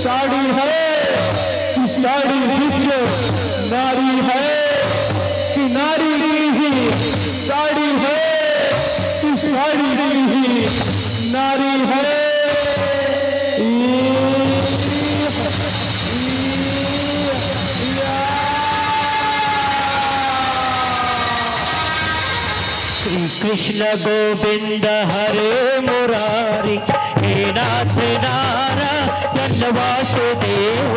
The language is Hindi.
साड़ी है कि साड़ी बिच नारी है कि नारी की ही साड़ी है कि साड़ी की ही नारी है। श्री कृष्ण गोविंद हरे मुरारी हे नाथ नारायण वासुदेव